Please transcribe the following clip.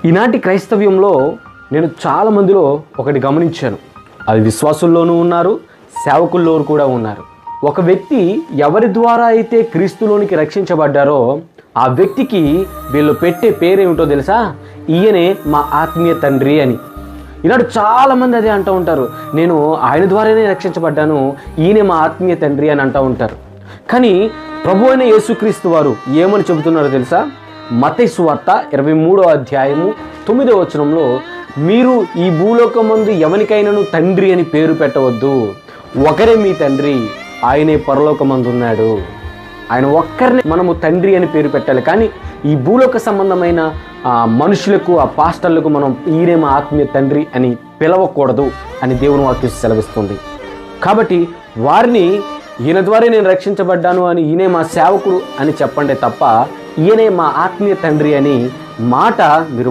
ఈనాటి క్రైస్తవ్యంలో నేను చాలా మందిలో ఒకటి గమనించాను. అది విశ్వాసుల్లోనూ ఉన్నారు, సేవకుల్లో కూడా ఉన్నారు. ఒక వ్యక్తి ఎవరి ద్వారా అయితే క్రీస్తులోనికి రక్షించబడ్డారో ఆ వ్యక్తికి వీళ్ళు పెట్టే పేరేమిటో తెలుసా? ఈయనే మా ఆత్మీయ తండ్రి అని. ఈనాడు చాలామంది అదే అంటూ ఉంటారు. నేను ఆయన ద్వారానే రక్షించబడ్డాను, ఈయనే మా ఆత్మీయ తండ్రి అని అంటూ ఉంటారు. కానీ ప్రభు అయిన యేసుక్రీస్తు వారు ఏమని చెబుతున్నారో తెలుసా? మత్తయి సువార్త 23వ అధ్యాయము 9వ వచనంలో, మీరు ఈ భూలోకమందు ఎవరికైనాను తండ్రి అని పేరు పెట్టవద్దు, ఒకరే మీ తండ్రి, ఆయనే పరలోకమందు ఉన్నాడు. ఆయన ఒక్కరిని మనము తండ్రి అని పేరు పెట్టాలి. కానీ ఈ భూలోక సంబంధమైన మనుషులకు, ఆ పాస్టర్లకు మనం ఈయనే మా ఆత్మీయ తండ్రి అని పిలవకూడదు అని దేవుని వాక్యం సెలవిస్తుంది. కాబట్టి వారిని ఈయన ద్వారా నేను రక్షించబడ్డాను అని, ఈయనే మా సేవకుడు అని చెప్పండి తప్ప ఈయనే మా ఆత్మీయ తండ్రి అని మాట మీరు